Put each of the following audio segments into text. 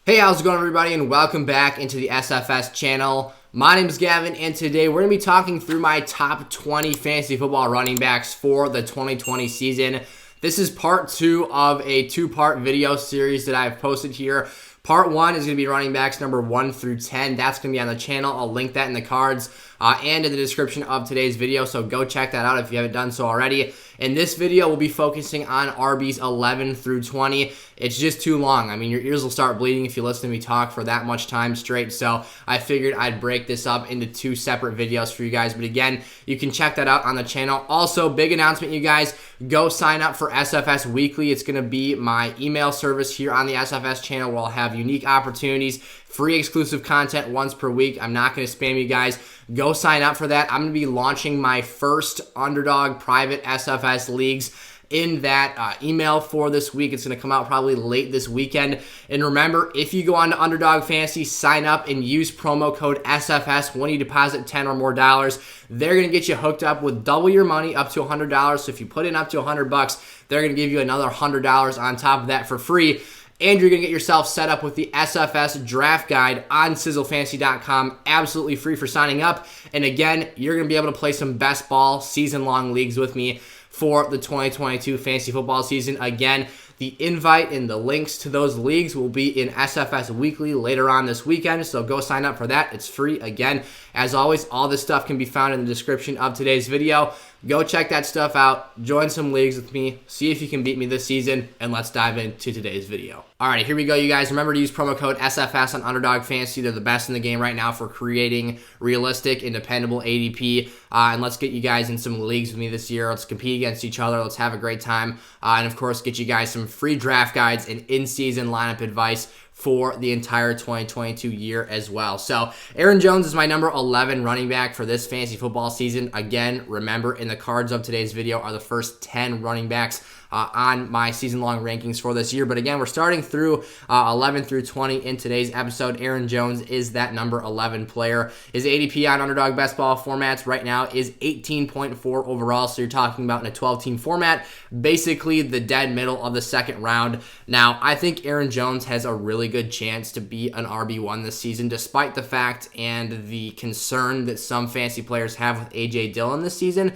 Hey, how's it going, everybody, and welcome back into the SFS channel. My name is Gavin, and today we're going to be talking through my top 20 fantasy football running backs for the 2020 season. This is part 2 of a 2-part video series that I've posted here. Part 1 is going to be running backs number 1 through 10. That's going to be on the channel. I'll link that in the cards and in the description of today's video, so go check that out if you haven't done so already. In this video, we'll be focusing on RBs 11 through 20. It's just too long. I mean, your ears will start bleeding if you listen to me talk for that much time straight, so I figured I'd break this up into 2 separate videos for you guys. But again, you can check that out on the channel. Also, big announcement, you guys, go sign up for SFS Weekly. It's going to be my email service here on the SFS channel where I'll have unique opportunities, free exclusive content once per week. I'm not going to spam you guys. Go sign up for that. I'm going to be launching my first Underdog private SFS leagues in that email for this week. It's going to come out probably late this weekend. And remember, if you go on to Underdog Fantasy, sign up and use promo code SFS when you deposit $10 or more. They're going to get you hooked up with double your money up to $100. So if you put in up to $100, they're going to give you another $100 on top of that for free. And you're going to get yourself set up with the SFS draft guide on sizzlefantasy.com, absolutely free for signing up. And again, you're going to be able to play some best ball season-long leagues with me for the 2022 fantasy football season. Again, the invite and the links to those leagues will be in SFS Weekly later on this weekend, so go sign up for that. It's free. Again, as always, all this stuff can be found in the description of today's video. Go check that stuff out, join some leagues with me, see if you can beat me this season, and let's dive into today's video. Alright, here we go, you guys. Remember to use promo code SFS on Underdog Fantasy. They're the best in the game right now for creating realistic and dependable ADP. And let's get you guys in some leagues with me this year. Let's compete against each other. Let's have a great time. And of course, get you guys some free draft guides and in-season lineup advice for the entire 2022 year as well. So Aaron Jones is my number 11 running back for this fantasy football season. Again, remember, in the cards of today's video are the first 10 running backs on my season-long rankings for this year. But again, we're starting through 11 through 20 in today's episode. Aaron Jones is that number 11 player. His ADP on Underdog Best Ball formats right now is 18.4 overall, so you're talking about in a 12-team format, basically the dead middle of the second round. Now, I think Aaron Jones has a really good chance to be an RB1 this season, despite the fact and the concern that some fantasy players have with A.J. Dillon this season.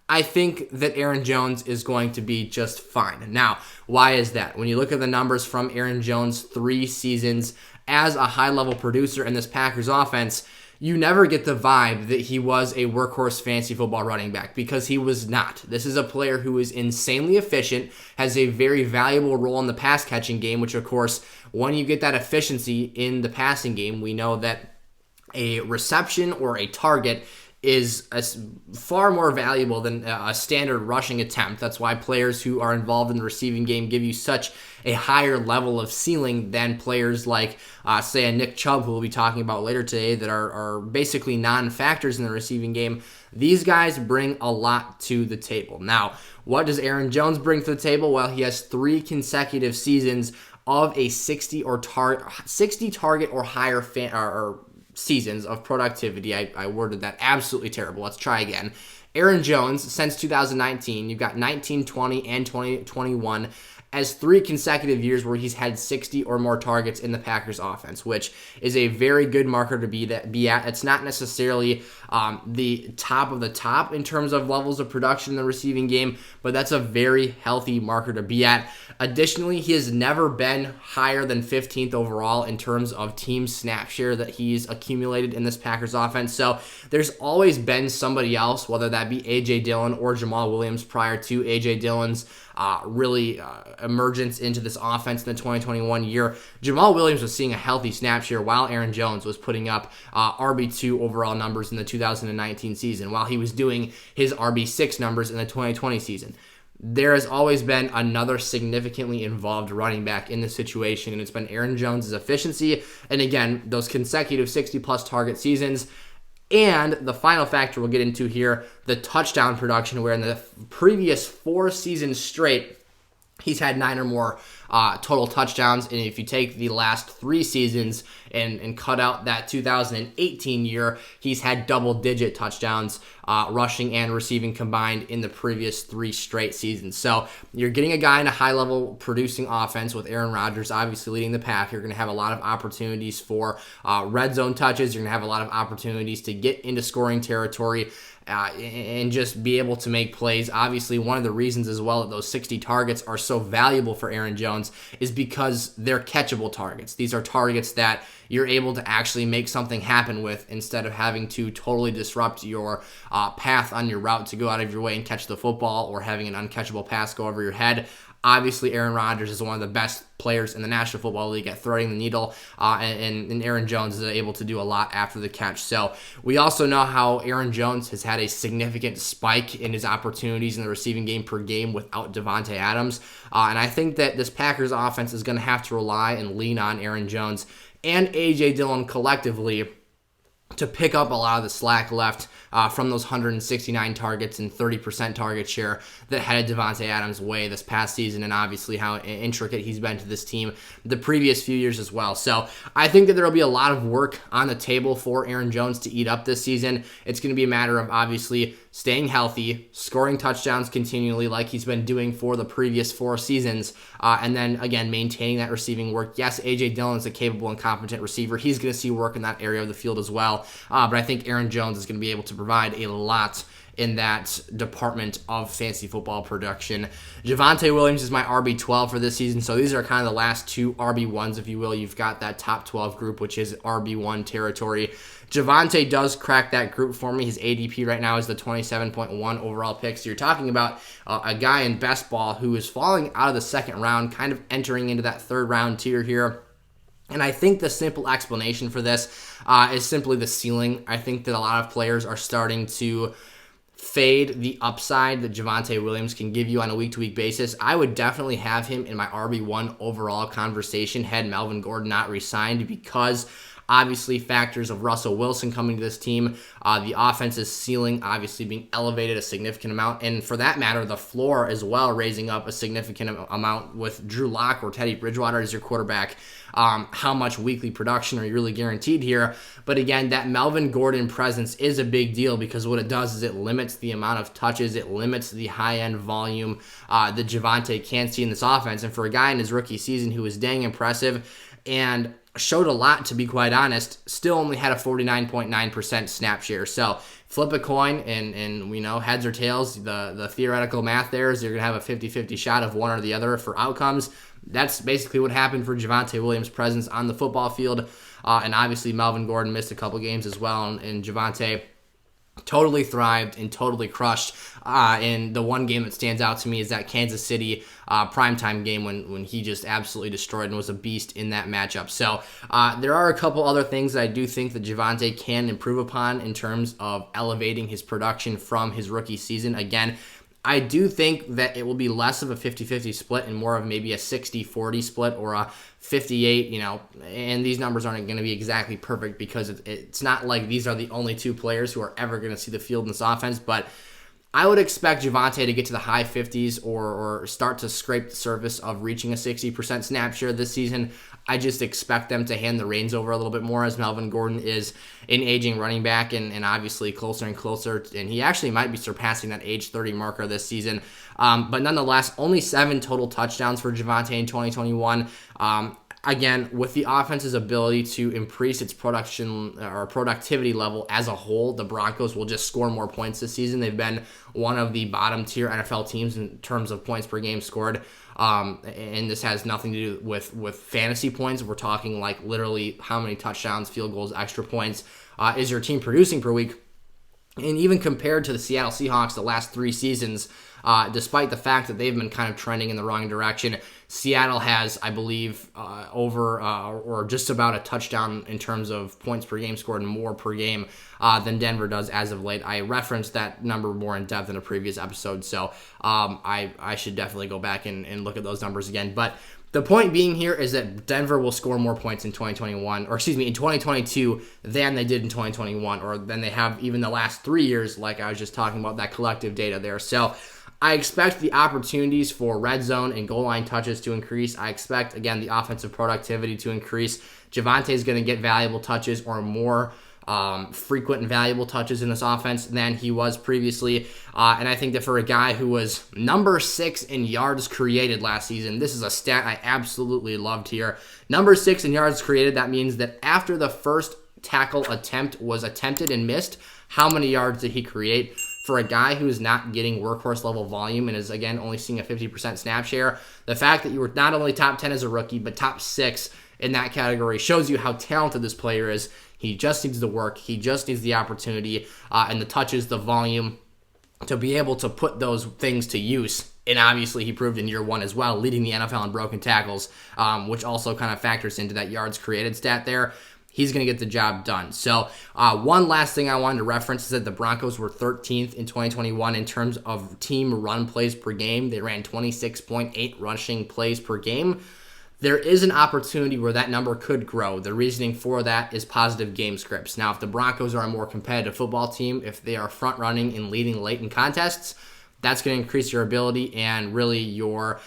I think that Aaron Jones is going to be just fine. Now, why is that? When you look at the numbers from Aaron Jones' 3 seasons as a high-level producer in this Packers offense, you never get the vibe that he was a workhorse fantasy football running back, because he was not. This is a player who is insanely efficient, has a very valuable role in the pass-catching game, which, of course, when you get that efficiency in the passing game, we know that a reception or a target is far more valuable than a standard rushing attempt. That's why players who are involved in the receiving game give you such a higher level of ceiling than players like, say, a Nick Chubb, who we'll be talking about later today, that are basically non-factors in the receiving game. These guys bring a lot to the table. Now, what does Aaron Jones bring to the table? Well, he has 3 consecutive seasons of a 60 target or higher seasons of productivity. I worded that absolutely terrible. Let's try again. Aaron Jones, since 2019, you've got 19, 20, and 2021 as 3 consecutive years where he's had 60 or more targets in the Packers offense, which is a very good marker to be at. It's not necessarily the top of the top in terms of levels of production in the receiving game, but that's a very healthy marker to be at. Additionally, he has never been higher than 15th overall in terms of team snap share that he's accumulated in this Packers offense. So there's always been somebody else, whether that be A.J. Dillon or Jamal Williams, prior to A.J. Dillon's emergence into this offense in the 2021 year. Jamal Williams was seeing a healthy snap share while Aaron Jones was putting up RB2 overall numbers in the 2019 season, while he was doing his RB6 numbers in the 2020 season. There has always been another significantly involved running back in this situation, and it's been Aaron Jones' efficiency, and again, those consecutive 60-plus target seasons. And the final factor we'll get into here, the touchdown production, where in the previous 4 seasons straight, he's had 9 or more total touchdowns. And if you take the last 3 seasons and cut out that 2018 year, he's had double-digit touchdowns, rushing and receiving combined in the previous 3 straight seasons. So you're getting a guy in a high-level producing offense with Aaron Rodgers obviously leading the pack. You're going to have a lot of opportunities for red zone touches. You're going to have a lot of opportunities to get into scoring territory and just be able to make plays. Obviously, one of the reasons as well that those 60 targets are so valuable for Aaron Jones is because they're catchable targets. These are targets that you're able to actually make something happen with instead of having to totally disrupt your path on your route to go out of your way and catch the football or having an uncatchable pass go over your head. Obviously, Aaron Rodgers is one of the best players in the National Football League at threading the needle, and Aaron Jones is able to do a lot after the catch. So we also know how Aaron Jones has had a significant spike in his opportunities in the receiving game per game without Davante Adams, and I think that this Packers offense is going to have to rely and lean on Aaron Jones and A.J. Dillon collectively to pick up a lot of the slack left from those 169 targets and 30% target share that headed Davante Adams' way this past season, and obviously how intricate he's been to this team the previous few years as well. So I think that there will be a lot of work on the table for Aaron Jones to eat up this season. It's going to be a matter of obviously staying healthy, scoring touchdowns continually like he's been doing for the previous 4 seasons, and then, again, maintaining that receiving work. Yes, A.J. Dillon is a capable and competent receiver. He's going to see work in that area of the field as well, but I think Aaron Jones is going to be able to provide a lot in that department of fantasy football production. Javonte Williams is my RB12 for this season, so these are kind of the last 2 RB1s, if you will. You've got that top 12 group, which is RB1 territory. Javonte does crack that group for me. His ADP right now is the 27.1 overall pick. So you're talking about a guy in best ball who is falling out of the 2nd round, kind of entering into that 3rd round tier here. And I think the simple explanation for this is simply the ceiling. I think that a lot of players are starting to fade the upside that Javonte Williams can give you on a week-to-week basis. I would definitely have him in my RB1 overall conversation had Melvin Gordon not re-signed, because obviously factors of Russell Wilson coming to this team, the offense's ceiling obviously being elevated a significant amount, and for that matter, the floor as well raising up a significant amount with Drew Lock or Teddy Bridgewater as your quarterback. How much weekly production are you really guaranteed here? But again, that Melvin Gordon presence is a big deal, because what it does is it limits the amount of touches, it limits the high-end volume that Javonte can see in this offense. And for a guy in his rookie season who was dang impressive and showed a lot, to be quite honest, still only had a 49.9% snap share. So flip a coin and we know heads or tails, the theoretical math there is you're going to have a 50-50 shot of one or the other for outcomes. That's basically what happened for Javonte Williams' presence on the football field. And obviously Melvin Gordon missed a couple games as well, and Javonte totally thrived and totally crushed. And the one game that stands out to me is that Kansas City primetime game when he just absolutely destroyed and was a beast in that matchup. So there are a couple other things that I do think that Javonte can improve upon in terms of elevating his production from his rookie season. Again, I do think that it will be less of a 50-50 split and more of maybe a 60-40 split or a 58, and these numbers aren't going to be exactly perfect because it's not like these are the only 2 players who are ever going to see the field in this offense, but I would expect Javonte to get to the high 50s or start to scrape the surface of reaching a 60% snap share this season. I just expect them to hand the reins over a little bit more as Melvin Gordon is an aging running back and obviously closer and closer, and he actually might be surpassing that age 30 marker this season. But nonetheless, only 7 total touchdowns for Javonte in 2021. Again, with the offense's ability to increase its production or productivity level as a whole, the Broncos will just score more points this season. They've been one of the bottom tier NFL teams in terms of points per game scored. And this has nothing to do with fantasy points. We're talking like literally how many touchdowns, field goals, extra points is your team producing per week. And even compared to the Seattle Seahawks the last 3 seasons, despite the fact that they've been kind of trending in the wrong direction, Seattle has, I believe, over or just about a touchdown in terms of points per game scored and more per game than Denver does as of late. I referenced that number more in depth in a previous episode, so I should definitely go back and look at those numbers again. But the point being here is that Denver will score more points in 2022 than they did in 2021, or than they have even the last 3 years, like I was just talking about that collective data there. So I expect the opportunities for red zone and goal line touches to increase. I expect, again, the offensive productivity to increase. Javonte is going to get valuable touches or more frequent and valuable touches in this offense than he was previously. And I think that for a guy who was number 6 in yards created last season, this is a stat I absolutely loved here. Number 6 in yards created, that means that after the first tackle attempt was attempted and missed, how many yards did he create? For a guy who is not getting workhorse level volume and is, again, only seeing a 50% snap share, the fact that you were not only top 10 as a rookie, but top 6 in that category shows you how talented this player is. He just needs the work. He just needs the opportunity and the touches, the volume to be able to put those things to use. And obviously he proved in year 1 as well, leading the NFL in broken tackles, which also kind of factors into that yards created stat there. He's going to get the job done. So one last thing I wanted to reference is that the Broncos were 13th in 2021 in terms of team run plays per game. They ran 26.8 rushing plays per game. There is an opportunity where that number could grow. The reasoning for that is positive game scripts. Now, if the Broncos are a more competitive football team, if they are front running and leading late in contests, that's going to increase your ability and really your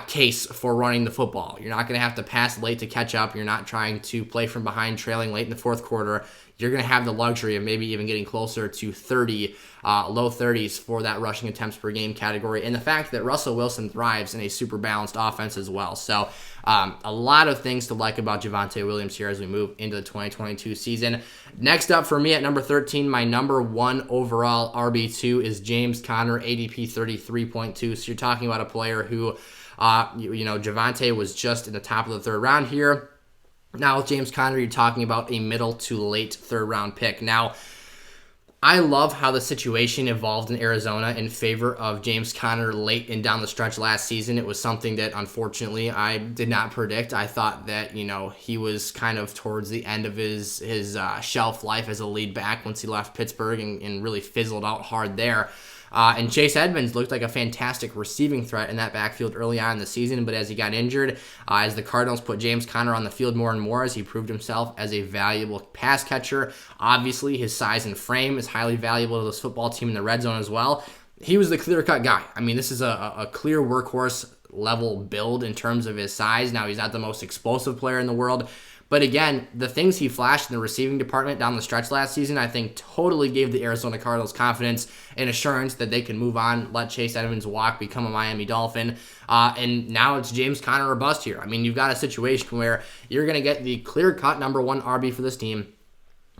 case for running the football. You're not going to have to pass late to catch up. You're not trying to play from behind, trailing late in the fourth quarter. You're going to have the luxury of maybe even getting closer to 30, low 30s for that rushing attempts per game category. And the fact that Russell Wilson thrives in a super balanced offense as well. So a lot of things to like about Javonte Williams here as we move into the 2022 season. Next up for me at number 13, my number 1 overall RB2 is James Conner, ADP 33.2. So you're talking about a player who, Javonte was just in the top of the 3rd round here. Now with James Conner, you're talking about a middle to late 3rd round pick. Now, I love how the situation evolved in Arizona in favor of James Conner late and down the stretch last season. It was something that, unfortunately, I did not predict. I thought that, he was kind of towards the end of his shelf life as a lead back once he left Pittsburgh and really fizzled out hard there. And Chase Edmonds looked like a fantastic receiving threat in that backfield early on in the season, but as he got injured, as the Cardinals put James Conner on the field more and more, as he proved himself as a valuable pass catcher, obviously his size and frame is highly valuable to this football team in the red zone as well. He was the clear-cut guy. I mean, this is a clear workhorse level build in terms of his size. Now, he's not the most explosive player in the world, but again, the things he flashed in the receiving department down the stretch last season, I think totally gave the Arizona Cardinals confidence and assurance that they can move on, let Chase Edmonds walk, become a Miami Dolphin. And now it's James Conner or bust here. I mean, you've got a situation where you're going to get the clear-cut number 1 RB for this team,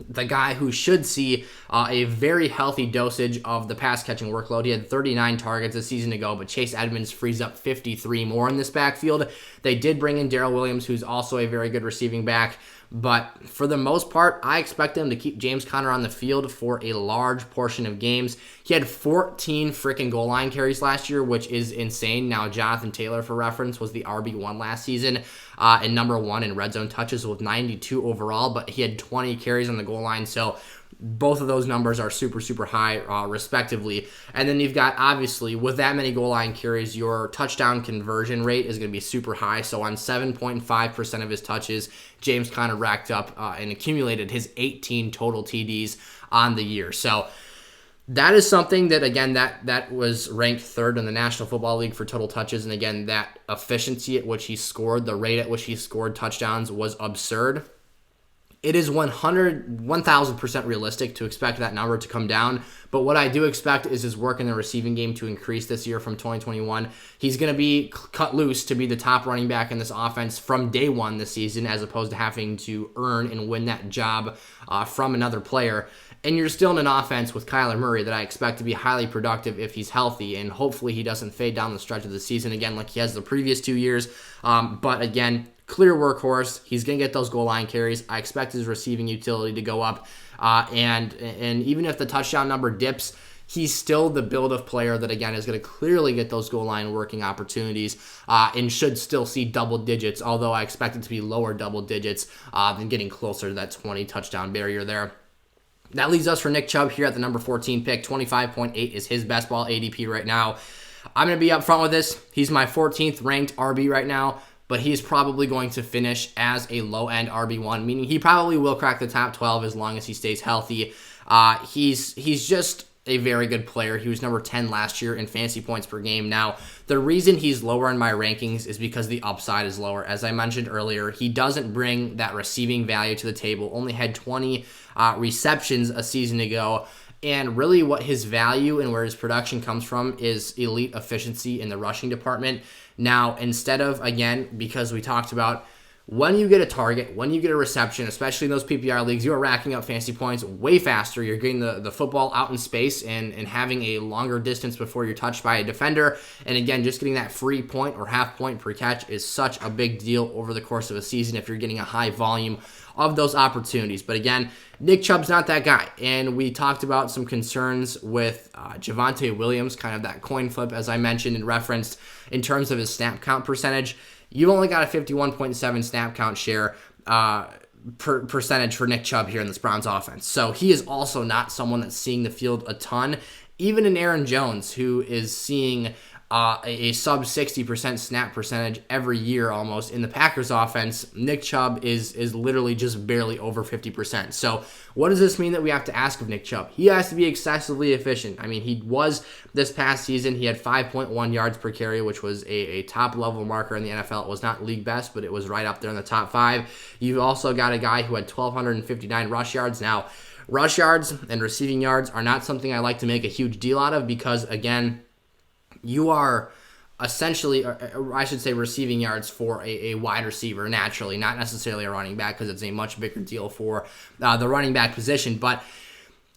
the guy who should see a very healthy dosage of the pass-catching workload. He had 39 targets a season ago, but Chase Edmonds frees up 53 more in this backfield. They did bring in Darrell Williams, who's also a very good receiving back. But for the most part, I expect them to keep James Conner on the field for a large portion of games. He had 14 freaking goal line carries last year, which is insane. Now, Jonathan Taylor, for reference, was the RB1 last season and number 1 in red zone touches with 92 overall, but he had 20 carries on the goal line. So both of those numbers are super, super high, respectively. And then you've got, obviously, with that many goal line carries, your touchdown conversion rate is going to be super high. So on 7.5% of his touches, James Conner racked up and accumulated his 18 total TDs on the year. So that is something that, again, that was ranked 3rd in the National Football League for total touches. And again, that efficiency at which he scored, the rate at which he scored touchdowns was absurd. It is 1,000% realistic to expect that number to come down, but what I do expect is his work in the receiving game to increase this year from 2021. He's going to be cut loose to be the top running back in this offense from day 1 this season, as opposed to having to earn and win that job from another player. And you're still in an offense with Kyler Murray that I expect to be highly productive if he's healthy, and hopefully he doesn't fade down the stretch of the season again like he has the previous 2 years. But again, clear workhorse. He's going to get those goal line carries. I expect his receiving utility to go up. And even if the touchdown number dips, he's still the build of player that, again, is going to clearly get those goal line working opportunities and should still see double digits, although I expect it to be lower double digits than getting closer to that 20 touchdown barrier there. That leaves us for Nick Chubb here at the number 14 pick. 25.8 is his best ball ADP right now. I'm going to be up front with this. He's my 14th ranked RB right now, but he's probably going to finish as a low-end RB1, meaning he probably will crack the top 12 as long as he stays healthy. He's just a very good player. He was number 10 last year in fantasy points per game. Now, the reason he's lower in my rankings is because the upside is lower. As I mentioned earlier, he doesn't bring that receiving value to the table. Only had 20 receptions a season ago. And really what his value and where his production comes from is elite efficiency in the rushing department. Now, instead of, again, because we talked about when you get a target, when you get a reception, especially in those PPR leagues, you are racking up fantasy points way faster. You're getting the football out in space and having a longer distance before you're touched by a defender. And again, just getting that free point or half point per catch is such a big deal over the course of a season if you're getting a high volume of those opportunities. But again, Nick Chubb's not that guy. And we talked about some concerns with Javonte Williams, kind of that coin flip, as I mentioned and referenced, in terms of his snap count percentage. You've only got a 51.7 snap count share percentage for Nick Chubb here in this Browns offense. So he is also not someone that's seeing the field a ton. Even in Aaron Jones, who is seeing a sub 60% snap percentage every year almost in the Packers offense, Nick Chubb is literally just barely over 50%. So what does this mean that we have to ask of Nick Chubb? He has to be excessively efficient. I mean, he was this past season. He had 5.1 yards per carry, which was a top-level marker in the NFL. It was not league best, but it was right up there in the top 5. You've also got a guy who had 1,259 rush yards. Now, rush yards and receiving yards are not something I like to make a huge deal out of because, again, you are essentially, or I should say, receiving yards for a wide receiver naturally, not necessarily a running back because it's a much bigger deal for the running back position. But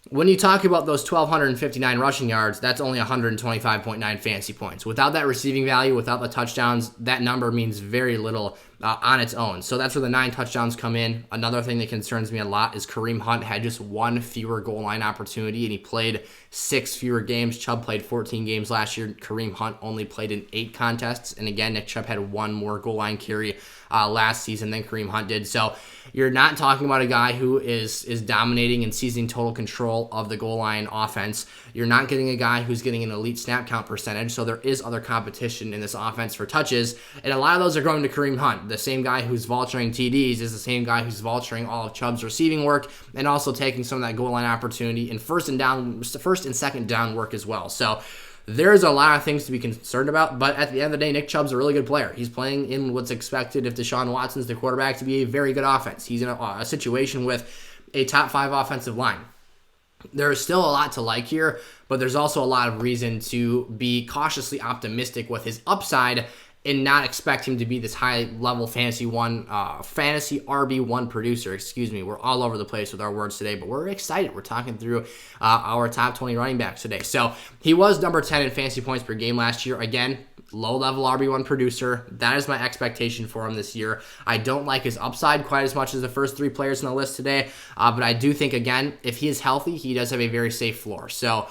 when you talk about those 1,259 rushing yards, that's only 125.9 fantasy points. Without that receiving value, without the touchdowns, that number means very little on its own. So that's where the 9 touchdowns come in. Another thing that concerns me a lot is Kareem Hunt had just 1 fewer goal line opportunity, and he played 6 fewer games. Chubb played 14 games last year. Kareem Hunt only played in 8 contests. And again, Nick Chubb had 1 more goal line carry last season than Kareem Hunt did. So you're not talking about a guy who is dominating and seizing total control of the goal line offense. You're not getting a guy who's getting an elite snap count percentage. So there is other competition in this offense for touches. And a lot of those are going to Kareem Hunt. The same guy who's vulturing TDs is the same guy who's vulturing all of Chubb's receiving work and also taking some of that goal line opportunity and first and second down work as well. So there's a lot of things to be concerned about, but at the end of the day, Nick Chubb's a really good player. He's playing in what's expected if Deshaun Watson's the quarterback to be a very good offense. He's in a situation with a top 5 offensive line. There is still a lot to like here, but there's also a lot of reason to be cautiously optimistic with his upside and not expect him to be this high-level fantasy RB1 producer. We're all over the place with our words today, but we're excited. We're talking through our top 20 running backs today. So he was number 10 in fantasy points per game last year. Again, low-level RB1 producer. That is my expectation for him this year. I don't like his upside quite as much as the first 3 players on the list today, but I do think, again, if he is healthy, he does have a very safe floor. So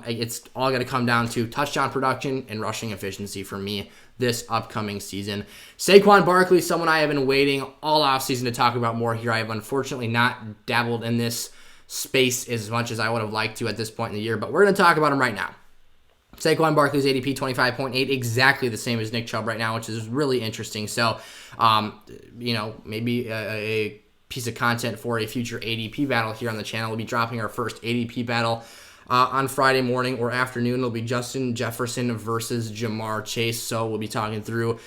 it's all going to come down to touchdown production and rushing efficiency for me this upcoming season. Saquon Barkley, someone I have been waiting all offseason to talk about more here. I have unfortunately not dabbled in this space as much as I would have liked to at this point in the year, but we're going to talk about him right now. Saquon Barkley's ADP 25.8, exactly the same as Nick Chubb right now, which is really interesting. So, maybe a piece of content for a future ADP battle here on the channel. We'll be dropping our first ADP battle on Friday morning or afternoon. It'll be Justin Jefferson versus Jamar Chase. So we'll be talking through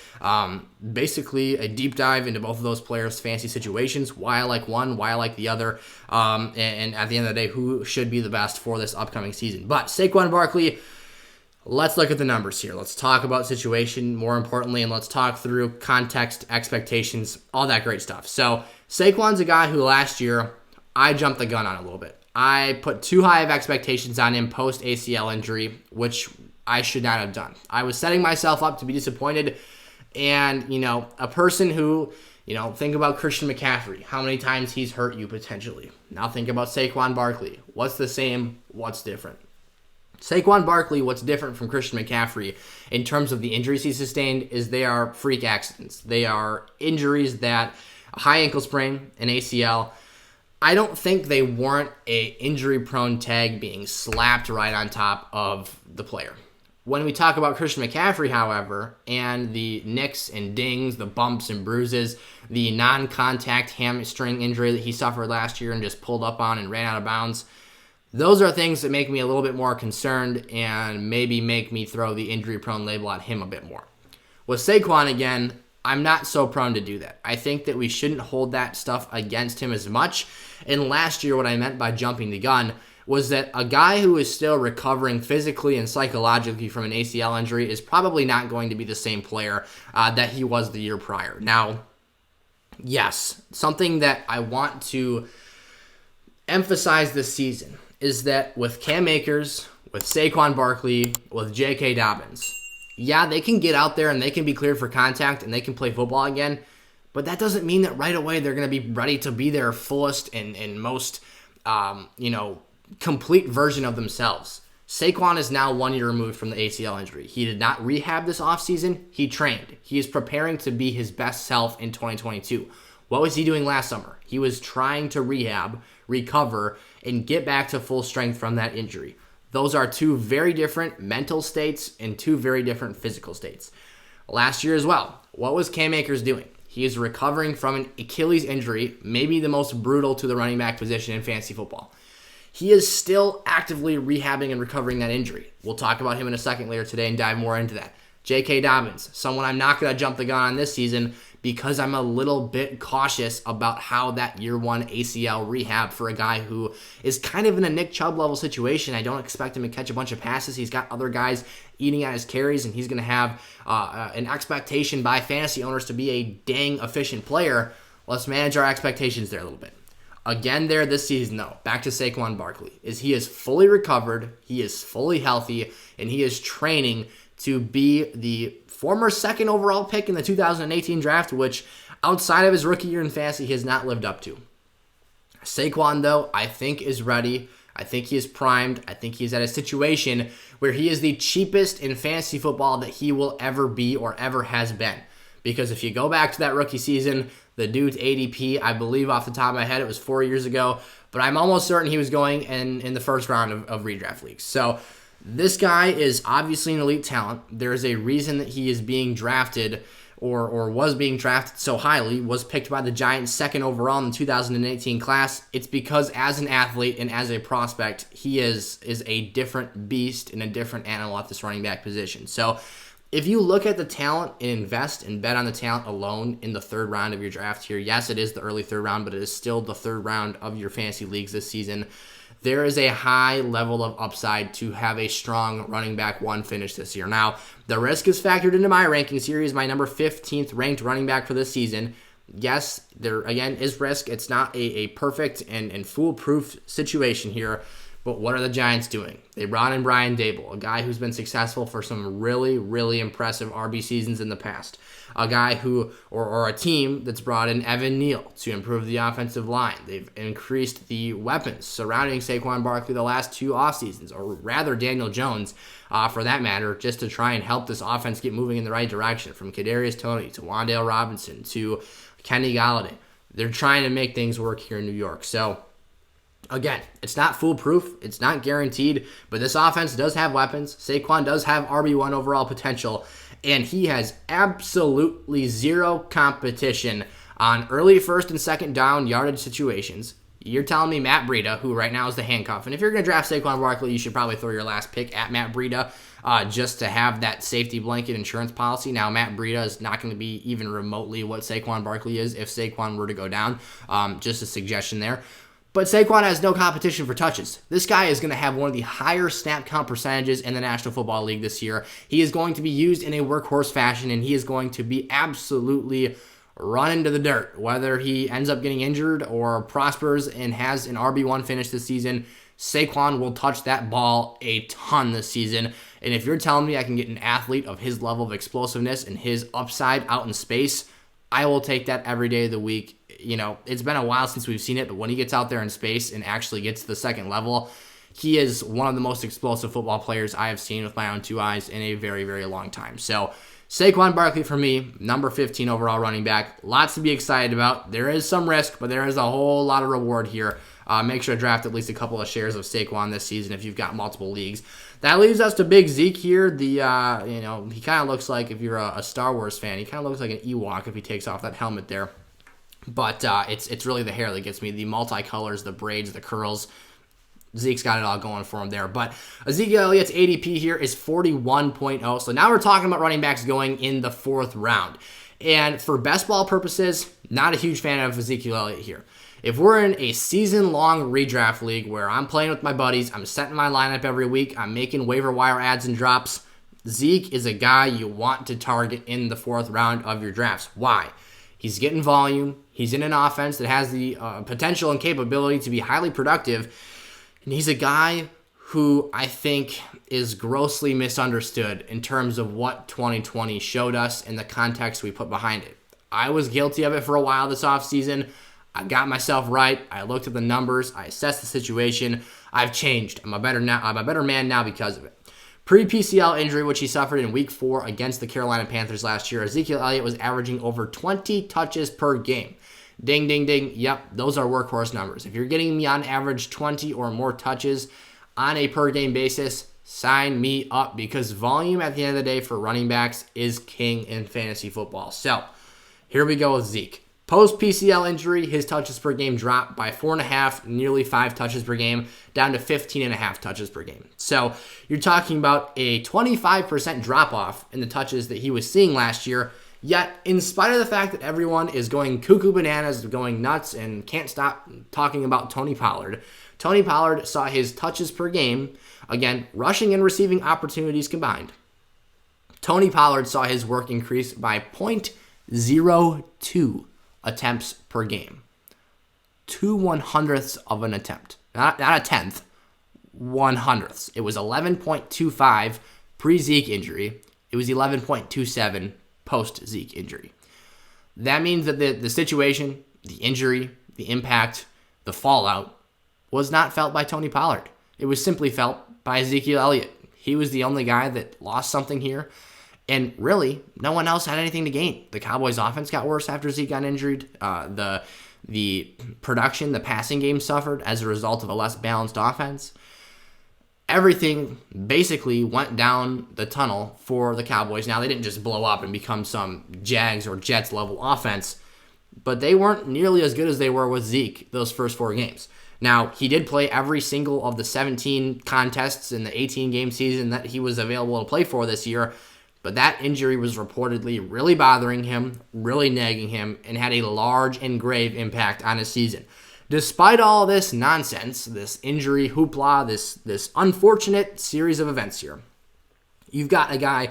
basically a deep dive into both of those players' fantasy situations, why I like one, why I like the other, and at the end of the day, who should be the best for this upcoming season. But Saquon Barkley, let's look at the numbers here. Let's talk about situation more importantly, and let's talk through context, expectations, all that great stuff. So Saquon's a guy who last year I jumped the gun on a little bit. I put too high of expectations on him post ACL injury, which I should not have done. I was setting myself up to be disappointed. And, a person who, think about Christian McCaffrey, how many times he's hurt you potentially. Now think about Saquon Barkley. What's the same? What's different? Saquon Barkley, what's different from Christian McCaffrey in terms of the injuries he sustained is they are freak accidents. They are injuries that a high ankle sprain, an ACL, I don't think they warrant a injury-prone tag being slapped right on top of the player. When we talk about Christian McCaffrey, however, and the nicks and dings, the bumps and bruises, the non-contact hamstring injury that he suffered last year and just pulled up on and ran out of bounds, Those are things that make me a little bit more concerned and maybe make me throw the injury-prone label at him a bit more. With Saquon, again, I'm not so prone to do that. I think that we shouldn't hold that stuff against him as much. And last year, what I meant by jumping the gun was that a guy who is still recovering physically and psychologically from an ACL injury is probably not going to be the same player that he was the year prior. Now, yes, something that I want to emphasize this season is that with Cam Akers, with Saquon Barkley, with J.K. Dobbins, yeah, they can get out there and they can be cleared for contact and they can play football again, but that doesn't mean that right away they're going to be ready to be their fullest and most, complete version of themselves. Saquon is now 1 year removed from the ACL injury. He did not rehab this offseason. He trained. He is preparing to be his best self in 2022. What was he doing last summer? He was trying to rehab, recover, and get back to full strength from that injury. Those are two very different mental states and two very different physical states. Last year as well, what was Cam Akers doing? He is recovering from an Achilles injury, maybe the most brutal to the running back position in fantasy football. He is still actively rehabbing and recovering that injury. We'll talk about him in a second later today and dive more into that. J.K. Dobbins, someone I'm not going to jump the gun on this season because I'm a little bit cautious about how that year one ACL rehab for a guy who is kind of in a Nick Chubb level situation. I don't expect him to catch a bunch of passes. He's got other guys eating at his carries, and he's going to have an expectation by fantasy owners to be a dang efficient player. Let's manage our expectations there a little bit. Again there this season, though, back to Saquon Barkley, he is fully recovered, he is fully healthy, and he is training to be the former second overall pick in the 2018 draft, which outside of his rookie year in fantasy, he has not lived up to. Saquon, though, I think is ready. I think he is primed. I think he's at a situation where he is the cheapest in fantasy football that he will ever be or ever has been. Because if you go back to that rookie season, the dude's ADP, I believe off the top of my head, it was 4 years ago, but I'm almost certain he was going in the first round of redraft leagues. So this guy is obviously an elite talent. There is a reason that he is being drafted or was being drafted so highly, was picked by the Giants second overall in the 2018 class. It's because as an athlete and as a prospect, he is a different beast and a different animal at this running back position. So if you look at the talent and invest and bet on the talent alone in the third round of your draft here, yes, it is the early third round, but it is still the third round of your fantasy leagues this season. There is a high level of upside to have a strong running back one finish this year. Now, the risk is factored into my rankings here. He's my number 15th ranked running back for this season. Yes, there again is risk. It's not a perfect and foolproof situation here. But what are the Giants doing? They brought in Brian Dable, a guy who's been successful for some really, really impressive RB seasons in the past. A guy who, or a team that's brought in Evan Neal to improve the offensive line. They've increased the weapons surrounding Saquon Barkley the last two offseasons, or rather Daniel Jones, for that matter, just to try and help this offense get moving in the right direction. From Kadarius Toney to Wan'Dale Robinson to Kenny Galladay. They're trying to make things work here in New York. So, again, it's not foolproof. It's not guaranteed. But this offense does have weapons. Saquon does have RB1 overall potential. And he has absolutely zero competition on early first and second down yardage situations. You're telling me Matt Breida, who right now is the handcuff. And if you're going to draft Saquon Barkley, you should probably throw your last pick at Matt Breida just to have that safety blanket insurance policy. Now, Matt Breida is not going to be even remotely what Saquon Barkley is if Saquon were to go down. Just a suggestion there. But Saquon has no competition for touches. This guy is going to have one of the higher snap count percentages in the National Football League this year. He is going to be used in a workhorse fashion, and he is going to be absolutely run into the dirt. Whether he ends up getting injured or prospers and has an RB1 finish this season, Saquon will touch that ball a ton this season. And if you're telling me I can get an athlete of his level of explosiveness and his upside out in space, I will take that every day of the week. You know, it's been a while since we've seen it, but when he gets out there in space and actually gets to the second level, he is one of the most explosive football players I have seen with my own two eyes in a very, very long time. So, Saquon Barkley for me, number 15 overall running back. Lots to be excited about. There is some risk, but there is a whole lot of reward here. Make sure to draft at least a couple of shares of Saquon this season if you've got multiple leagues. That leaves us to Big Zeke here. He kind of looks like, if you're a Star Wars fan, he kind of looks like an Ewok if he takes off that helmet there. But it's really the hair that gets me. The multicolors, the braids, the curls. Zeke's got it all going for him there. But Ezekiel Elliott's ADP here is 41.0. So now we're talking about running backs going in the 4th round. And for best ball purposes, not a huge fan of Ezekiel Elliott here. If we're in a season-long redraft league where I'm playing with my buddies, I'm setting my lineup every week, I'm making waiver wire adds and drops, Zeke is a guy you want to target in the 4th round of your drafts. Why? He's getting volume. He's in an offense that has the potential and capability to be highly productive. And he's a guy who I think is grossly misunderstood in terms of what 2020 showed us and the context we put behind it. I was guilty of it for a while this offseason. I got myself right. I looked at the numbers. I assessed the situation. I've changed. I'm a better man now because of it. Pre-PCL injury, which he suffered in Week 4 against the Carolina Panthers last year, Ezekiel Elliott was averaging over 20 touches per game. Ding, ding, ding. Yep, those are workhorse numbers. If you're getting me on average 20 or more touches on a per-game basis, sign me up, because volume at the end of the day for running backs is king in fantasy football. So here we go with Zeke. Post-PCL injury, his touches per game dropped by 4.5, nearly 5 touches per game, down to 15.5 touches per game. So you're talking about a 25% drop-off in the touches that he was seeing last year. Yet, in spite of the fact that everyone is going cuckoo bananas, going nuts, and can't stop talking about Tony Pollard saw his touches per game, again, rushing and receiving opportunities combined. Tony Pollard saw his work increase by 0.02 attempts per game. 2/100ths of an attempt. Not a tenth. 100ths. It was 11.25 pre-Zeke injury. It was 11.27 post-Zeke injury. That means that the situation, the injury, the impact, the fallout was not felt by Tony Pollard. It was simply felt by Ezekiel Elliott. He was the only guy that lost something here. And really, no one else had anything to gain. The Cowboys' offense got worse after Zeke got injured. The production, the passing game suffered as a result of a less balanced offense. Everything basically went down the tunnel for the Cowboys. Now, they didn't just blow up and become some Jags or Jets level offense, but they weren't nearly as good as they were with Zeke those first 4 games. Now, he did play every single of the 17 contests in the 18-game season that he was available to play for this year, but that injury was reportedly really bothering him, really nagging him, and had a large and grave impact on his season. Despite all this nonsense, this injury hoopla, this unfortunate series of events here, you've got a guy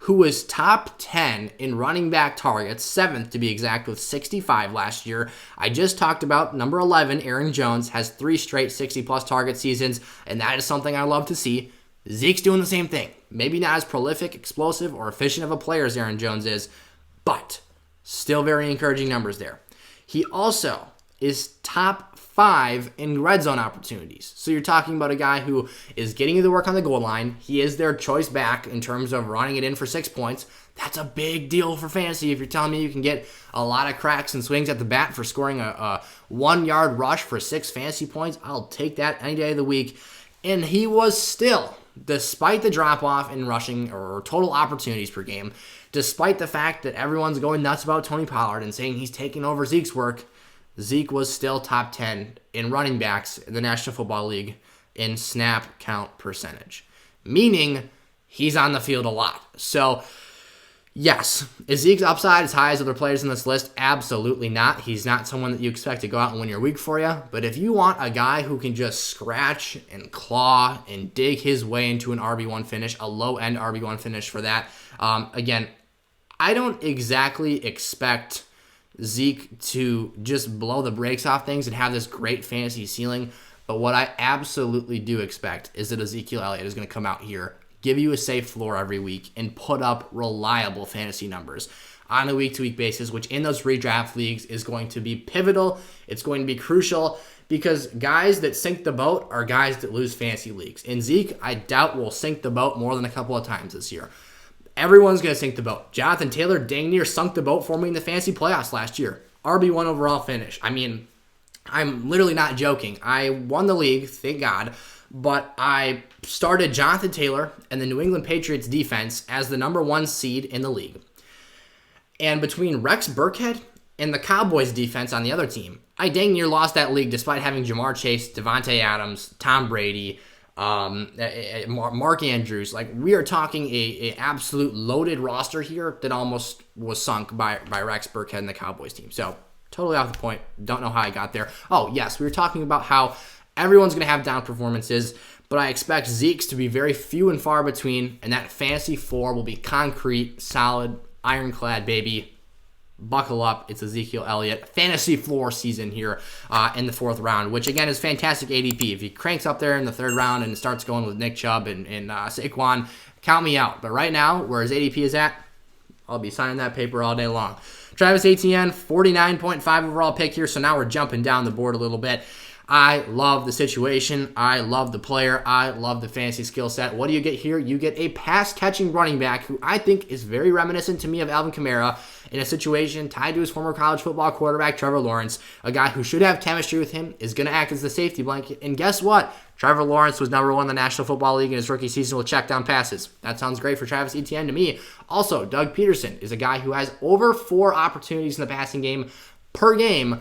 who was top 10 in running back targets, 7th to be exact, with 65 last year. I just talked about number 11, Aaron Jones, has 3 straight 60-plus target seasons, and that is something I love to see. Zeke's doing the same thing. Maybe not as prolific, explosive, or efficient of a player as Aaron Jones is, but still very encouraging numbers there. He also is top 5 in red zone opportunities. So you're talking about a guy who is getting you the work on the goal line. He is their choice back in terms of running it in for 6 points. That's a big deal for fantasy. If you're telling me you can get a lot of cracks and swings at the bat for scoring a 1-yard rush for 6 fantasy points, I'll take that any day of the week. And he was still, despite the drop-off in rushing or total opportunities per game, despite the fact that everyone's going nuts about Tony Pollard and saying he's taking over Zeke's work, Zeke was still top 10 in running backs in the National Football League in snap count percentage, meaning he's on the field a lot. So, yes, is Zeke's upside as high as other players in this list? Absolutely not. He's not someone that you expect to go out and win your week for you. But if you want a guy who can just scratch and claw and dig his way into an RB1 finish, a low-end RB1 finish for that, again, I don't exactly expect Zeke to just blow the brakes off things and have this great fantasy ceiling. But what I absolutely do expect is that Ezekiel Elliott is going to come out here, give you a safe floor every week, and put up reliable fantasy numbers on a week-to-week basis, which in those redraft leagues is going to be pivotal. It's going to be crucial because guys that sink the boat are guys that lose fantasy leagues. And Zeke, I doubt, will sink the boat more than a couple of times this year. Everyone's going to sink the boat. Jonathan Taylor dang near sunk the boat for me in the fantasy playoffs last year. RB1 overall finish. I mean, I'm literally not joking. I won the league, thank God, but I started Jonathan Taylor and the New England Patriots defense as the number 1 seed in the league. And between Rex Burkhead And the Cowboys defense on the other team, I dang near lost that league despite having Jamar Chase, Devontae Adams, Tom Brady, Mark Andrews. Like, we are talking a absolute loaded roster here that almost was sunk by Rex Burkhead and the Cowboys team. So, totally off the point. Don't know how I got there. Oh, yes, we were talking about how everyone's going to have down performances, but I expect Zeke's to be very few and far between, and that fantasy floor will be concrete, solid, ironclad, baby. Buckle up. It's Ezekiel Elliott. Fantasy floor season here in the 4th round, which, again, is fantastic ADP. If he cranks up there in the 3rd round and starts going with Nick Chubb and Saquon, count me out. But right now, where his ADP is at, I'll be signing that paper all day long. Travis Etienne, 49.5 overall pick here, so now we're jumping down the board a little bit. I love the situation. I love the player. I love the fantasy skill set. What do you get here? You get a pass-catching running back who I think is very reminiscent to me of Alvin Kamara in a situation tied to his former college football quarterback, Trevor Lawrence, a guy who should have chemistry with him, is going to act as the safety blanket. And guess what? Trevor Lawrence was number 1 in the National Football League in his rookie season with check down passes. That sounds great for Travis Etienne to me. Also, Doug Peterson is a guy who has over 4 opportunities in the passing game per game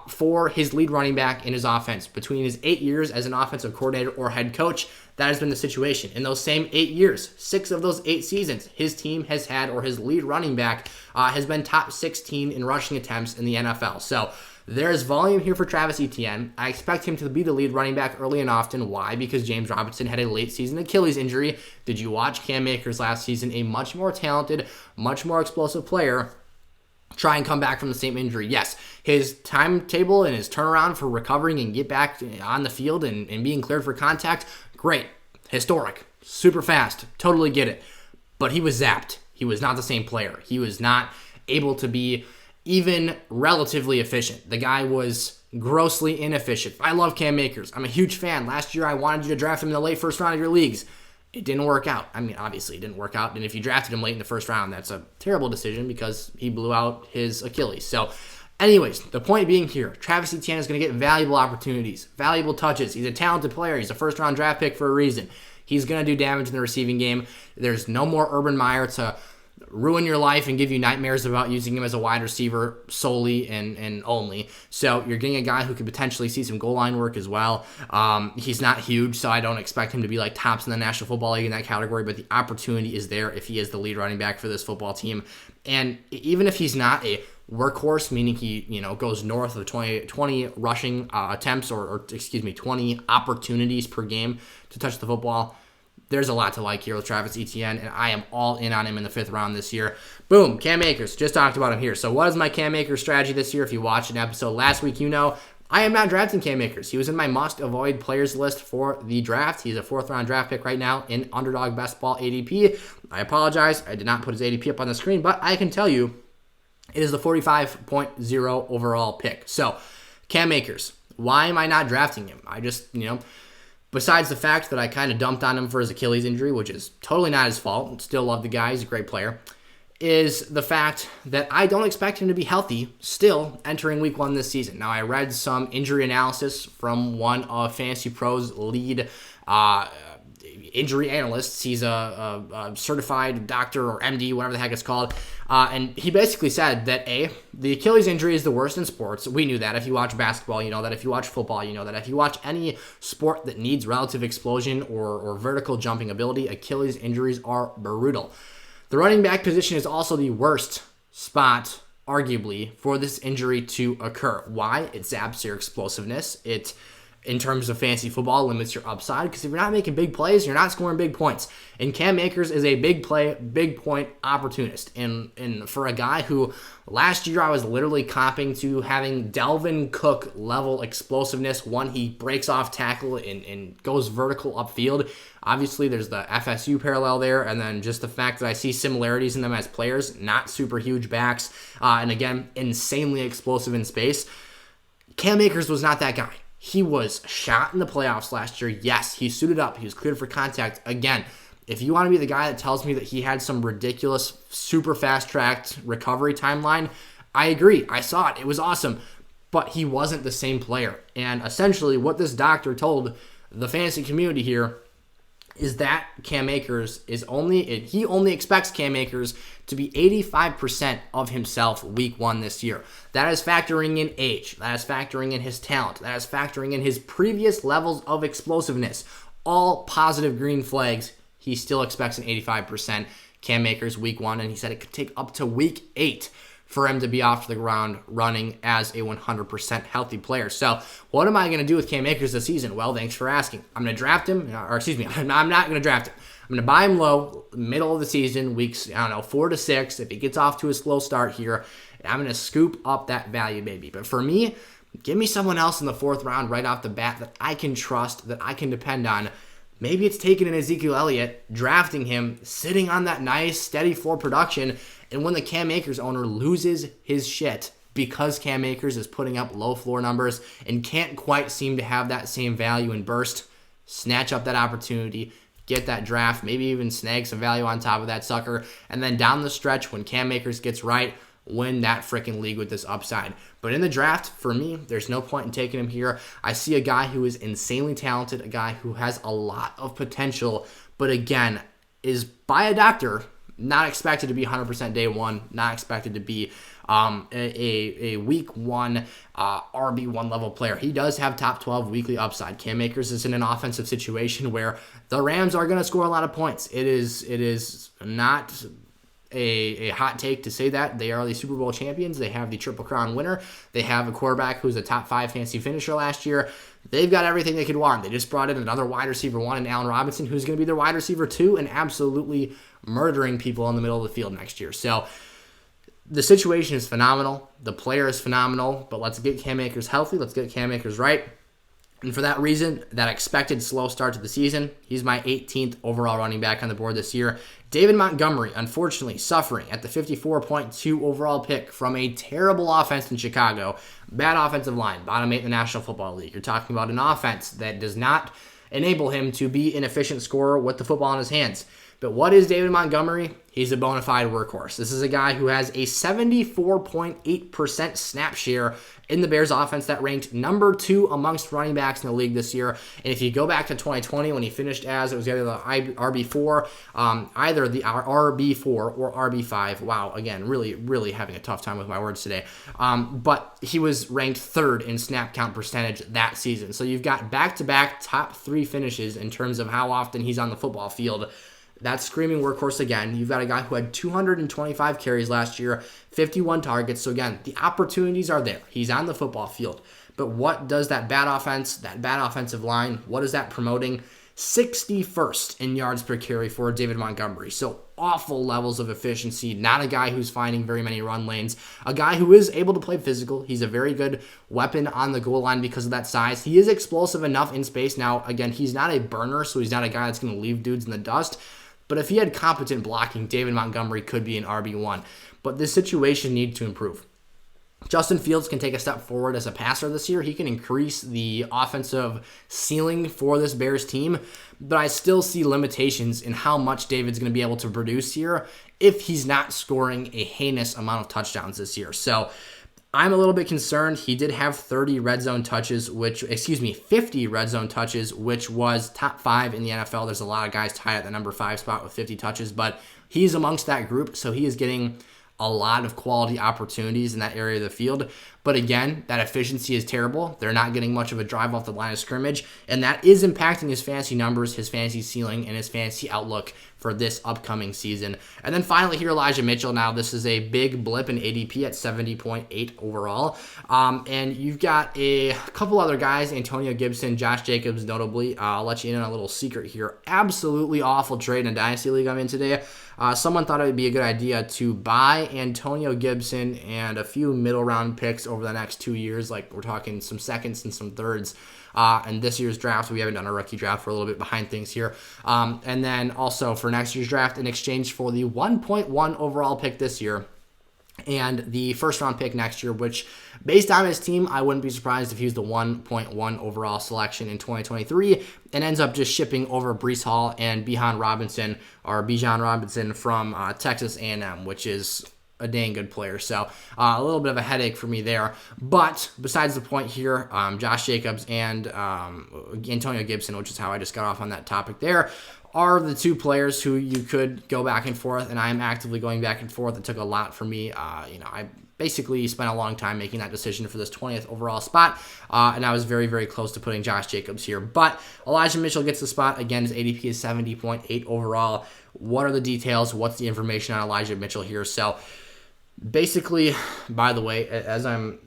for his lead running back in his offense. Between his 8 years as an offensive coordinator or head coach, that has been the situation. In those same 8 years, 6 of those 8 seasons, his team has had, or his lead running back has been top 16 in rushing attempts in the NFL. So there's volume here for Travis Etienne. I expect him to be the lead running back early and often. Why? Because James Robinson had a late season Achilles injury. Did you watch Cam Akers last season? A much more talented, much more explosive player try and come back from the same injury. Yes, his timetable and his turnaround for recovering and get back on the field and being cleared for contact, great, historic, super fast, totally get it. But he was zapped. He was not the same player. He was not able to be even relatively efficient. The guy was grossly inefficient. I love Cam Akers. I'm a huge fan. Last year, I wanted you to draft him in the late 1st round of your leagues. It didn't work out. I mean, obviously, it didn't work out. And if you drafted him late in the 1st round, that's a terrible decision because he blew out his Achilles. So, anyways, the point being here, Travis Etienne is going to get valuable opportunities, valuable touches. He's a talented player. He's a 1st-round draft pick for a reason. He's going to do damage in the receiving game. There's no more Urban Meyer to ruin your life and give you nightmares about using him as a wide receiver solely and only. So you're getting a guy who could potentially see some goal line work as well. He's not huge, so I don't expect him to be like tops in the National Football League in that category, but the opportunity is there if he is the lead running back for this football team. And even if he's not a workhorse, meaning he goes north of 20 rushing attempts or 20 opportunities per game to touch the football, there's a lot to like here with Travis Etienne, and I am all in on him in the 5th round this year. Boom, Cam Akers. Just talked about him here. So what is my Cam Akers strategy this year? If you watched an episode last week, I am not drafting Cam Akers. He was in my must-avoid players list for the draft. He's a 4th-round draft pick right now in Underdog Best Ball ADP. I apologize. I did not put his ADP up on the screen, but I can tell you it is the 45.0 overall pick. So, Cam Akers. Why am I not drafting him? I just, besides the fact that I kind of dumped on him for his Achilles injury, which is totally not his fault, still love the guy, he's a great player, is the fact that I don't expect him to be healthy still entering week 1 this season. Now, I read some injury analysis from one of Fantasy Pro's lead injury analysts. He's a certified doctor or MD, whatever the heck it's called. And he basically said that, the Achilles injury is the worst in sports. We knew that. If you watch basketball, you know that. If you watch football, you know that. If you watch any sport that needs relative explosion or vertical jumping ability, Achilles injuries are brutal. The running back position is also the worst spot, arguably, for this injury to occur. Why? It zaps your explosiveness. It, in terms of fantasy football, limits your upside, because if you're not making big plays, you're not scoring big points. And Cam Akers is a big play, big point opportunist. And for a guy who last year I was literally comping to having Dalvin Cook level explosiveness when he breaks off tackle and goes vertical upfield. Obviously, there's the FSU parallel there, and then just the fact that I see similarities in them as players, not super huge backs, and again, insanely explosive in space. Cam Akers was not that guy. He was shot in the playoffs last year. Yes, he suited up. He was cleared for contact. Again, if you want to be the guy that tells me that he had some ridiculous, super fast-tracked recovery timeline, I agree. I saw it. It was awesome. But he wasn't the same player. And essentially what this doctor told the fantasy community here is that Cam Akers he only expects Cam Akers to be 85% of himself week 1 this year. That is factoring in age. That is factoring in his talent. That is factoring in his previous levels of explosiveness. All positive green flags. He still expects an 85% Cam Akers week 1, and he said it could take up to week 8 for him to be off the ground running as a 100% healthy player. So what am I going to do with Cam Akers this season? Well, thanks for asking. I'm going to draft him, I'm not going to draft him. I'm going to buy him low, middle of the season, weeks, 4 to 6. If he gets off to a slow start here, I'm going to scoop up that value, baby. But for me, give me someone else in the 4th round right off the bat that I can trust, that I can depend on. Maybe it's taking an Ezekiel Elliott, drafting him, sitting on that nice, steady floor production, and when the Cam Akers owner loses his shit because Cam Akers is putting up low floor numbers and can't quite seem to have that same value and burst, snatch up that opportunity, get that draft, maybe even snag some value on top of that sucker, and then down the stretch when Cam Akers gets right, win that freaking league with this upside. But in the draft, for me, there's no point in taking him here. I see a guy who is insanely talented, a guy who has a lot of potential, but again, is by a doctor not expected to be 100% day 1, not expected to be a week 1 RB1 level player. He does have top 12 weekly upside. Cam Akers is in an offensive situation where the Rams are going to score a lot of points. It is not a hot take to say that. They are the Super Bowl champions. They have the Triple Crown winner. They have a quarterback who's a top 5 fantasy finisher last year. They've got everything they could want. They just brought in another wide receiver 1 in Allen Robinson, who's going to be their wide receiver 2 and absolutely murdering people in the middle of the field next year. So the situation is phenomenal. The player is phenomenal, but let's get Cam Akers healthy. Let's get Cam Akers right. And for that reason, that expected slow start to the season, he's my 18th overall running back on the board this year. David Montgomery, unfortunately, suffering at the 54.2 overall pick from a terrible offense in Chicago. Bad offensive line, bottom 8 in the National Football League. You're talking about an offense that does not enable him to be an efficient scorer with the football in his hands. But what is David Montgomery? He's a bona fide workhorse. This is a guy who has a 74.8% snap share in the Bears offense that ranked number 2 amongst running backs in the league this year. And if you go back to 2020 when he finished as, it was either the RB4, either the RB4 or RB5. Wow, again, really having a tough time with my words today. But he was ranked 3rd in snap count percentage that season. So you've got back-to-back top 3 finishes in terms of how often he's on the football field. That's screaming workhorse again. You've got a guy who had 225 carries last year, 51 targets. So again, the opportunities are there. He's on the football field. But what does that bad offense, that bad offensive line, what is that promoting? 61st in yards per carry for David Montgomery. So awful levels of efficiency. Not a guy who's finding very many run lanes. A guy who is able to play physical. He's a very good weapon on the goal line because of that size. He is explosive enough in space. Now, again, he's not a burner, so he's not a guy that's going to leave dudes in the dust. But if he had competent blocking, David Montgomery could be an RB1. But this situation needs to improve. Justin Fields can take a step forward as a passer this year. He can increase the offensive ceiling for this Bears team. But I still see limitations in how much David's going to be able to produce here if he's not scoring a heinous amount of touchdowns this year. So I'm a little bit concerned. He did have 50 red zone touches, which was top 5 in the NFL. There's a lot of guys tied at the number 5 spot with 50 touches, but he's amongst that group, so he is getting a lot of quality opportunities in that area of the field. But again, that efficiency is terrible. They're not getting much of a drive off the line of scrimmage, and that is impacting his fantasy numbers, his fantasy ceiling, and his fantasy outlook for this upcoming season. And then finally here, Elijah Mitchell. Now, this is a big blip in ADP at 70.8 overall. And you've got a couple other guys, Antonio Gibson, Josh Jacobs, notably. I'll let you in on a little secret here. Absolutely awful trade in a Dynasty League I'm in today. Someone thought it would be a good idea to buy Antonio Gibson and a few middle round picks over the next 2 years. Like, we're talking some seconds and some thirds. And this year's draft, we haven't done a rookie draft. For a little bit behind things here. And then also for next year's draft, in exchange for the 1.1 overall pick this year and the first round pick next year, which based on his team, I wouldn't be surprised if he was the 1.1 overall selection in 2023 and ends up just shipping over Breece Hall and Bijan Robinson from Texas A&M, which is a dang good player. So a little bit of a headache for me there. But besides the point here, Josh Jacobs and Antonio Gibson, which is how I just got off on that topic there, are the two players who you could go back and forth, and I'm actively going back and forth. It took a lot for me. I basically spent a long time making that decision for this 20th overall spot, and I was very, very close to putting Josh Jacobs here. But Elijah Mitchell gets the spot. Again, his ADP is 70.8 overall. What are the details? What's the information on Elijah Mitchell here? So basically, by the way, as I'm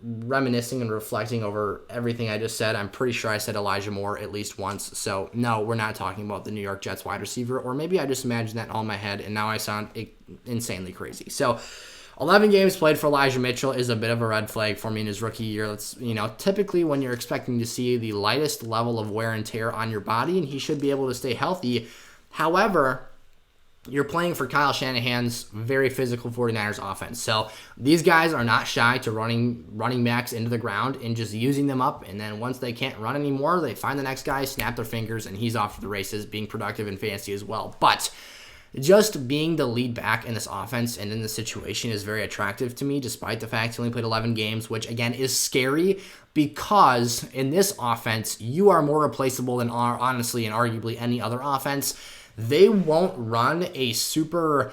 reminiscing and reflecting over everything I just said, I'm pretty sure I said Elijah Moore at least once. So no, we're not talking about the New York Jets wide receiver, or maybe I just imagined that all in my head and now I sound insanely crazy. So 11 games played for Elijah Mitchell is a bit of a red flag for me in his rookie year. That's, typically when you're expecting to see the lightest level of wear and tear on your body, and he should be able to stay healthy. However, you're playing for Kyle Shanahan's very physical 49ers offense. So these guys are not shy to running backs into the ground and just using them up. And then once they can't run anymore, they find the next guy, snap their fingers, and he's off to the races, being productive in fantasy as well. But just being the lead back in this offense and in this situation is very attractive to me, despite the fact he only played 11 games, which again is scary because in this offense, you are more replaceable than honestly and arguably any other offense. They won't run a super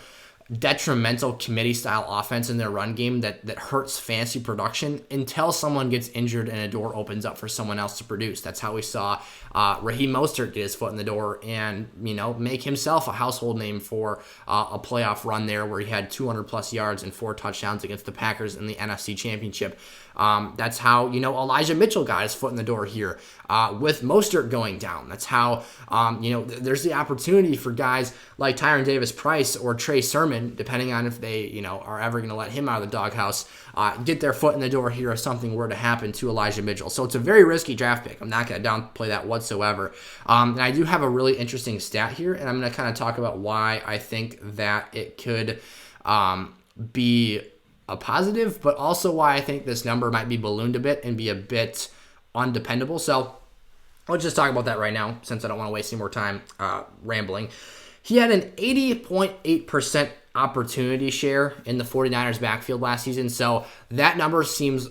detrimental committee style offense in their run game that hurts fantasy production until someone gets injured and a door opens up for someone else to produce. That's how we saw Raheem Mostert get his foot in the door and make himself a household name for a playoff run there where he had 200 plus yards and 4 touchdowns against the Packers in the NFC Championship. That's how Elijah Mitchell got his foot in the door here with Mostert going down. That's how there's the opportunity for guys like Tyron Davis-Price or Trey Sermon, depending on if they are ever going to let him out of the doghouse, get their foot in the door here if something were to happen to Elijah Mitchell. So it's a very risky draft pick. I'm not going to downplay that whatsoever. And I do have a really interesting stat here, and I'm going to kind of talk about why I think that it could be a positive, but also why I think this number might be ballooned a bit and be a bit undependable. So let's just talk about that right now, since I don't want to waste any more time rambling. He had an 80.8% opportunity share in the 49ers backfield last season. So that number seems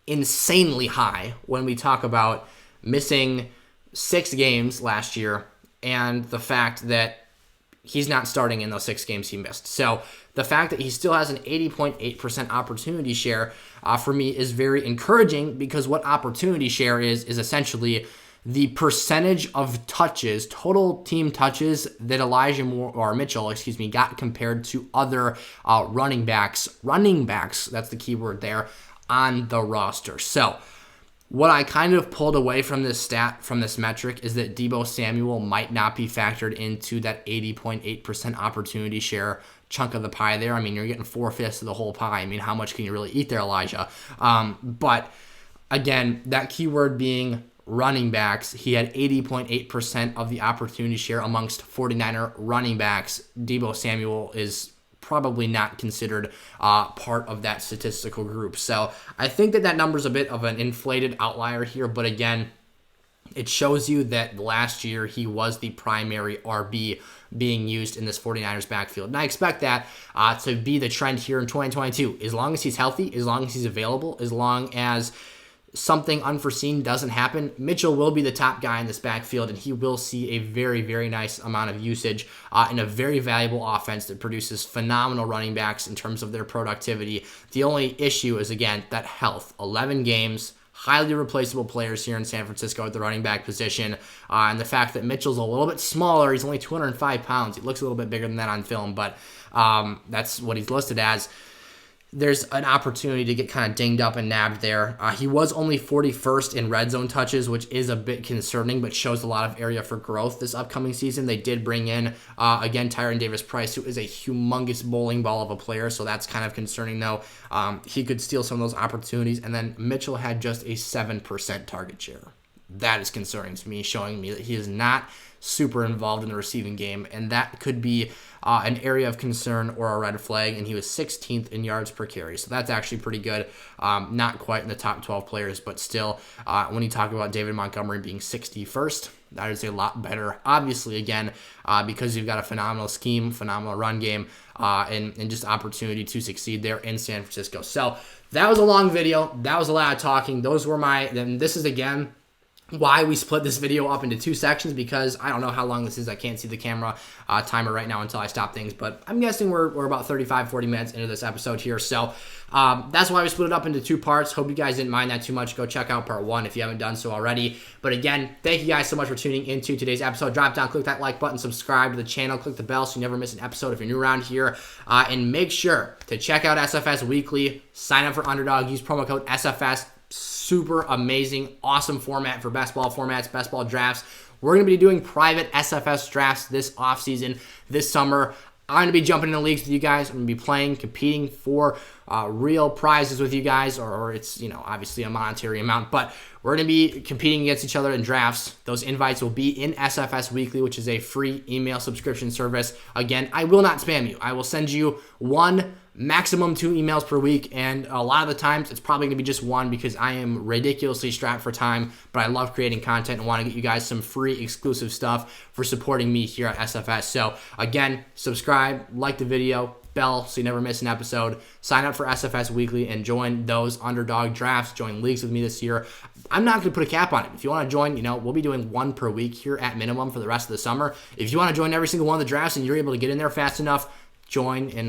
insanely high when we talk about missing 6 games last year and the fact that he's not starting in those 6 games he missed. So the fact that he still has an 80.8% opportunity share for me is very encouraging, because what opportunity share is essentially the percentage of touches, total team touches that Mitchell got compared to other running backs, that's the key word there, on the roster. So what I kind of pulled away from this stat, from this metric, is that Deebo Samuel might not be factored into that 80.8% opportunity share chunk of the pie there. I mean, you're getting 4/5 of the whole pie. I mean, how much can you really eat there, Elijah? But again, that keyword being running backs, he had 80.8% of the opportunity share amongst 49er running backs. Deebo Samuel is probably not considered part of that statistical group. So I think that number is a bit of an inflated outlier here, but again, it shows you that last year he was the primary RB being used in this 49ers backfield. And I expect that to be the trend here in 2022. As long as he's healthy, as long as he's available, as long as something unforeseen doesn't happen, Mitchell will be the top guy in this backfield, and he will see a very, very nice amount of usage in a very valuable offense that produces phenomenal running backs in terms of their productivity. The only issue is, again, that health. 11 games, highly replaceable players here in San Francisco at the running back position, and the fact that Mitchell's a little bit smaller. He's only 205 pounds. He looks a little bit bigger than that on film, but that's what he's listed as. There's an opportunity to get kind of dinged up and nabbed there. He was only 41st in red zone touches, which is a bit concerning, but shows a lot of area for growth this upcoming season. They did bring in, again, Tyron Davis-Price, who is a humongous bowling ball of a player, so that's kind of concerning, though. He could steal some of those opportunities, and then Mitchell had just a 7% target share. That is concerning to me, showing me that he is not super involved in the receiving game, and that could be an area of concern or a red flag, and he was 16th in yards per carry, so that's actually pretty good. Not quite in the top 12 players, but still, when you talk about David Montgomery being 61st, that is a lot better, obviously, again, because you've got a phenomenal scheme, phenomenal run game, and just opportunity to succeed there in San Francisco. So that was a long video. That was a lot of talking. Those were and this is, again, why we split this video up into 2 sections, because I don't know how long this is. I can't see the camera timer right now until I stop things, but I'm guessing we're about 35-40 minutes into this episode here. So that's why we split it up into 2 parts. Hope you guys didn't mind that too much. Go check out part 1 if you haven't done so already. But again, thank you guys so much for tuning into today's episode. Drop down, click that like button, subscribe to the channel, click the bell so you never miss an episode if you're new around here. And make sure to check out SFS Weekly. Sign up for Underdog. Use promo code SFS. Super amazing, awesome format for best ball formats, best ball drafts. We're going to be doing private SFS drafts this offseason, this summer. I'm going to be jumping into leagues with you guys. I'm going to be playing, competing for real prizes with you guys, or it's, obviously a monetary amount, but we're going to be competing against each other in drafts. Those invites will be in SFS Weekly, which is a free email subscription service. Again, I will not spam you. I will send you 1, maximum 2 emails per week, and a lot of the times it's probably going to be just 1 because I am ridiculously strapped for time, but I love creating content and want to get you guys some free exclusive stuff for supporting me here at SFS. So again, subscribe, like the video, bell so you never miss an episode. Sign up for SFS Weekly and join those Underdog drafts. Join leagues with me this year. I'm not going to put a cap on it. If you want to join, we'll be doing 1 per week here at minimum for the rest of the summer. If you want to join every single one of the drafts and you're able to get in there fast enough, join, and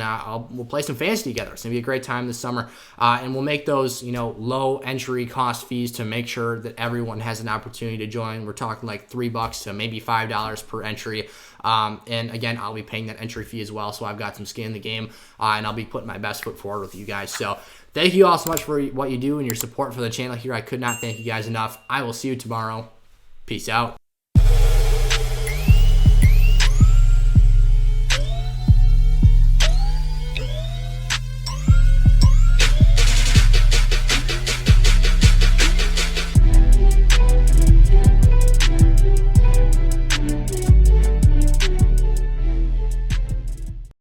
we'll play some fantasy together. It's going to be a great time this summer. And we'll make those, low entry cost fees to make sure that everyone has an opportunity to join. We're talking like $3 to maybe $5 per entry. And again, I'll be paying that entry fee as well. So I've got some skin in the game, and I'll be putting my best foot forward with you guys. So thank you all so much for what you do and your support for the channel here. I could not thank you guys enough. I will see you tomorrow. Peace out.